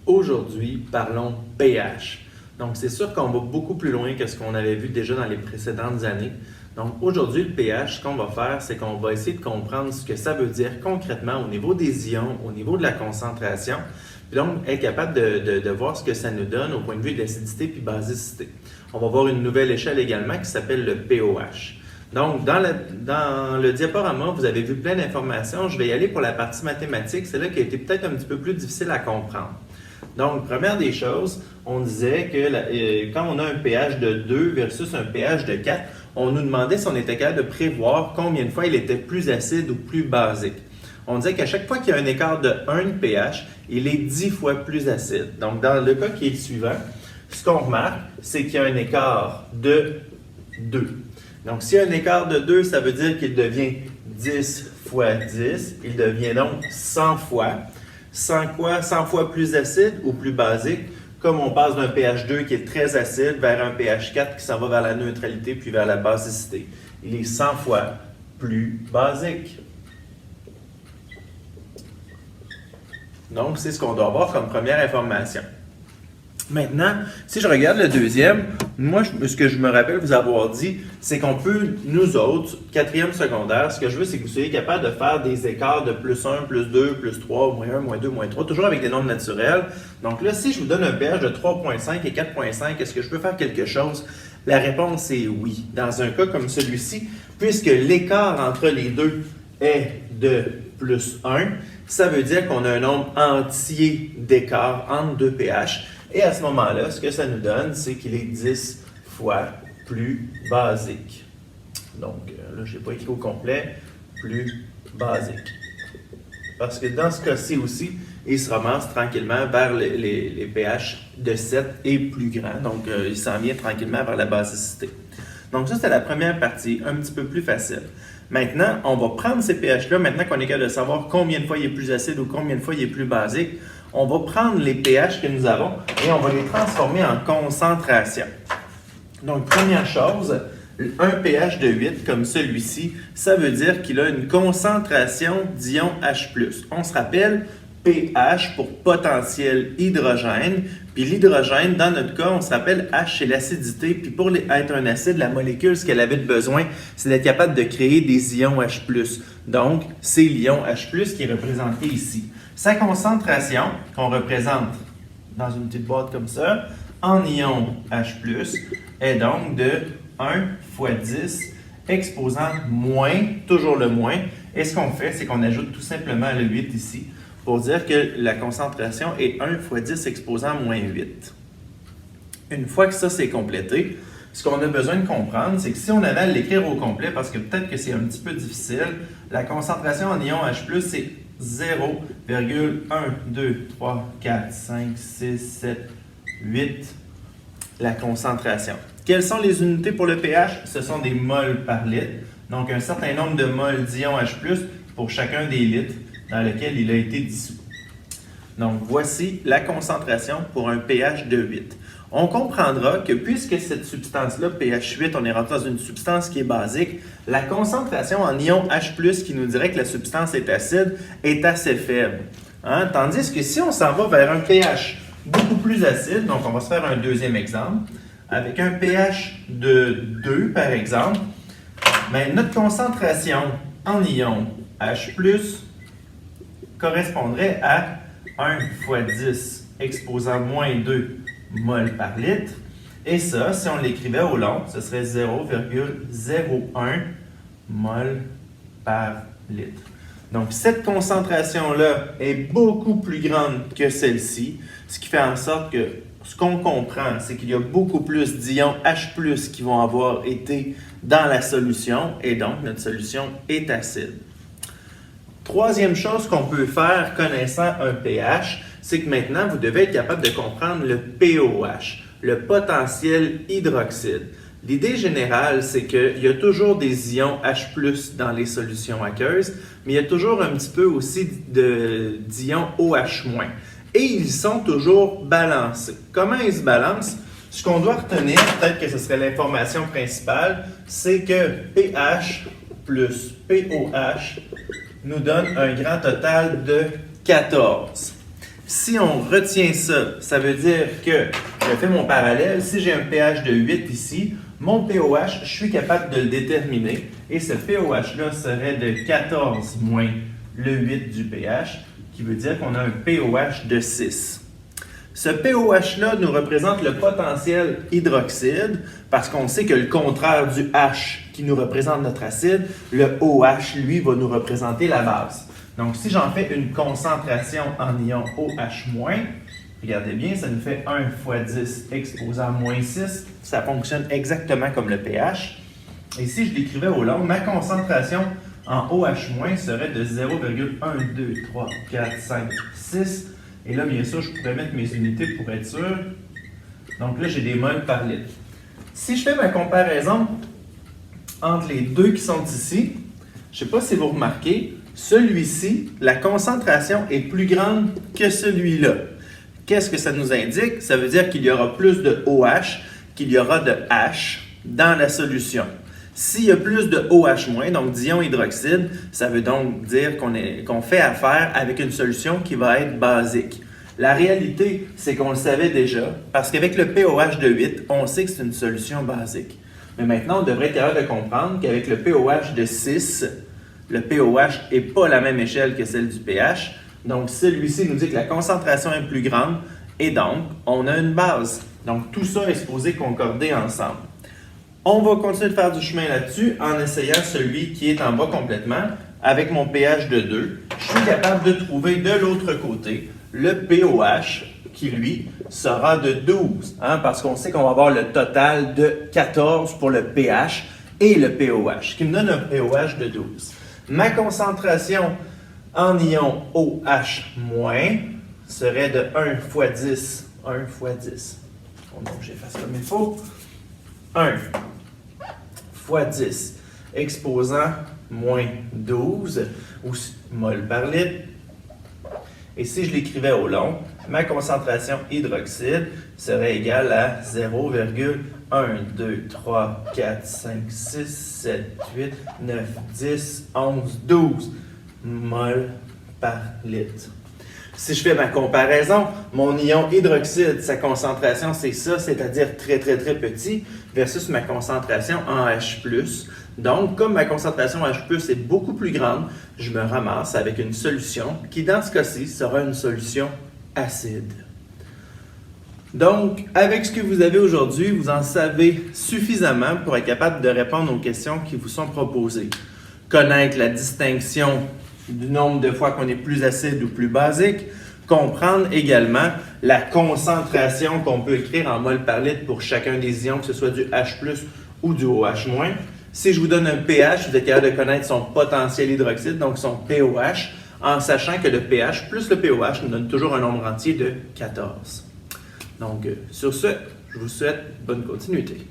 Aujourd'hui, parlons pH. Donc, c'est sûr qu'on va beaucoup plus loin que ce qu'on avait vu déjà dans les précédentes années. Donc, aujourd'hui, le pH, ce qu'on va faire, c'est qu'on va essayer de comprendre ce que ça veut dire concrètement au niveau des ions, au niveau de la concentration, puis donc être capable de voir ce que ça nous donne au point de vue de l'acidité puis basicité. On va voir une nouvelle échelle également qui s'appelle le pOH. Donc, dans le diaporama, vous avez vu plein d'informations. Je vais y aller pour la partie mathématique. C'est là qui a été peut-être un petit peu plus difficile à comprendre. Donc, première des choses, on disait que quand on a un pH de 2 versus un pH de 4, on nous demandait si on était capable de prévoir combien de fois il était plus acide ou plus basique. On disait qu'à chaque fois qu'il y a un écart de 1 pH, il est 10 fois plus acide. Donc, dans le cas qui est le suivant, ce qu'on remarque, c'est qu'il y a un écart de 2. Donc, s'il y a un écart de 2, ça veut dire qu'il devient 10 fois 10. Il devient donc 100 fois. 100 quoi? 100 fois plus acide ou plus basique, comme on passe d'un pH 2 qui est très acide vers un pH 4 qui s'en va vers la neutralité puis vers la basicité. Il est 100 fois plus basique. Donc, c'est ce qu'on doit avoir comme première information. Maintenant, si je regarde le deuxième, moi, ce que je me rappelle vous avoir dit, c'est qu'on peut, nous autres, quatrième secondaire, ce que je veux, c'est que vous soyez capable de faire des écarts de plus 1, plus 2, plus 3, moins 1, moins 2, moins 3, toujours avec des nombres naturels. Donc là, si je vous donne un pH de 3.5 et 4.5, est-ce que je peux faire quelque chose? La réponse est oui. Dans un cas comme celui-ci, puisque l'écart entre les deux est de plus 1, ça veut dire qu'on a un nombre entier d'écart entre deux pH. Et à ce moment-là, ce que ça nous donne, c'est qu'il est 10 fois plus basique. Donc, là, je n'ai pas écrit au complet, plus basique. Parce que dans ce cas-ci aussi, il se ramasse tranquillement vers les pH de 7 et plus grands. Donc, il s'en vient tranquillement vers la basicité. Donc, ça, c'est la première partie, un petit peu plus facile. Maintenant, on va prendre ces pH-là, maintenant qu'on est capable de savoir combien de fois il est plus acide ou combien de fois il est plus basique, on va prendre les pH que nous avons et on va les transformer en concentration. Donc, première chose, un pH de 8 comme celui-ci, ça veut dire qu'il a une concentration d'ion H+. On se rappelle, pH pour potentiel hydrogène. Puis l'hydrogène, dans notre cas, on se rappelle H, c'est l'acidité. Puis pour être un acide, la molécule, ce qu'elle avait besoin, c'est d'être capable de créer des ions H+. Donc, c'est l'ion H+, qui est représenté ici. Sa concentration, qu'on représente dans une petite boîte comme ça, en ion H+, est donc de 1 fois 10 exposant moins, toujours le moins. Et ce qu'on fait, c'est qu'on ajoute tout simplement le 8 ici pour dire que la concentration est 1 fois 10 exposant moins 8. Une fois que ça c'est complété, ce qu'on a besoin de comprendre, c'est que si on avait à l'écrire au complet, parce que peut-être que c'est un petit peu difficile, la concentration en ion H+, c'est 0,1, 2, 3, 4, 5, 6, 7, 8, la concentration. Quelles sont les unités pour le pH? Ce sont des moles par litre. Donc, un certain nombre de moles d'ion H+, pour chacun des litres dans lequel il a été dissous. Donc, voici la concentration pour un pH de 8. On comprendra que puisque cette substance-là, pH 8, on est rentré dans une substance qui est basique, la concentration en ion H+, qui nous dirait que la substance est acide, est assez faible. Hein? Tandis que si on s'en va vers un pH beaucoup plus acide, donc on va se faire un deuxième exemple, avec un pH de 2 par exemple, bien, notre concentration en ion H+, correspondrait à 1 fois 10 exposant moins 2 mol par litre. Et ça, si on l'écrivait au long, ce serait 0,01 mol par litre. Donc, cette concentration-là est beaucoup plus grande que celle-ci, ce qui fait en sorte que ce qu'on comprend, c'est qu'il y a beaucoup plus d'ions H+, qui vont avoir été dans la solution, et donc notre solution est acide. Troisième chose qu'on peut faire connaissant un pH, c'est que maintenant, vous devez être capable de comprendre le pOH, le potentiel hydroxyde. L'idée générale, c'est qu'il y a toujours des ions H+ dans les solutions aqueuses, mais il y a toujours un petit peu aussi d'ions OH-. Et ils sont toujours balancés. Comment ils se balancent? Ce qu'on doit retenir, peut-être que ce serait l'information principale, c'est que pH plus pOH nous donne un grand total de 14. Si on retient ça, ça veut dire que, je fais mon parallèle, si j'ai un pH de 8 ici, mon pOH, je suis capable de le déterminer et ce pOH-là serait de 14 moins le 8 du pH, qui veut dire qu'on a un pOH de 6. Ce pOH-là nous représente le potentiel hydroxyde parce qu'on sait que le contraire du H qui nous représente notre acide, le OH, lui, va nous représenter la base. Donc, si j'en fais une concentration en ion OH-, regardez bien, ça nous fait 1 fois 10 exposant moins 6. Ça fonctionne exactement comme le pH. Et si je l'écrivais au long, ma concentration en OH- serait de 0,1, 2, 3, 4, 5, 6. Et là, bien sûr, je pourrais mettre mes unités pour être sûr. Donc là, j'ai des moles par litre. Si je fais ma comparaison entre les deux qui sont ici, je ne sais pas si vous remarquez, celui-ci, la concentration est plus grande que celui-là. Qu'est-ce que ça nous indique? Ça veut dire qu'il y aura plus de OH qu'il y aura de H dans la solution. S'il y a plus de OH-, donc d'ion hydroxyde, ça veut donc dire qu'on fait affaire avec une solution qui va être basique. La réalité, c'est qu'on le savait déjà, parce qu'avec le pOH de 8, on sait que c'est une solution basique. Mais maintenant, on devrait être capable de comprendre qu'avec le pOH de 6, le pOH n'est pas la même échelle que celle du pH. Donc, celui-ci nous dit que la concentration est plus grande et donc, on a une base. Donc, tout ça est supposé concorder ensemble. On va continuer de faire du chemin là-dessus en essayant celui qui est en bas complètement. Avec mon pH de 2, je suis capable de trouver de l'autre côté le pOH qui, lui, sera de 12. Parce qu'on sait qu'on va avoir le total de 14 pour le pH et le pOH, qui me donne un pOH de 12. Ma concentration en ion OH- serait de 1 fois 10. 1 fois 10. Donc, j'efface comme il faut. 1 fois 10 exposant moins 12 ou mol par litre. Et si je l'écrivais au long, ma concentration hydroxyde serait égale à 0,1, 2, 3, 4, 5, 6, 7, 8, 9, 10, 11, 12 mol par litre. Si je fais ma comparaison, mon ion hydroxyde, sa concentration, c'est ça, c'est-à-dire très, très, très petit, versus ma concentration en H+. Donc, comme ma concentration en H+, est beaucoup plus grande, je me ramasse avec une solution qui, dans ce cas-ci, sera une solution acide. Donc, avec ce que vous avez aujourd'hui, vous en savez suffisamment pour être capable de répondre aux questions qui vous sont proposées. Connaître la distinction du nombre de fois qu'on est plus acide ou plus basique, comprendre également la concentration qu'on peut écrire en mol par litre pour chacun des ions, que ce soit du H+, ou du OH-. Si je vous donne un pH, vous êtes capable de connaître son potentiel hydroxyde, donc son pOH, en sachant que le pH plus le pOH nous donne toujours un nombre entier de 14. Donc, sur ce, je vous souhaite bonne continuité.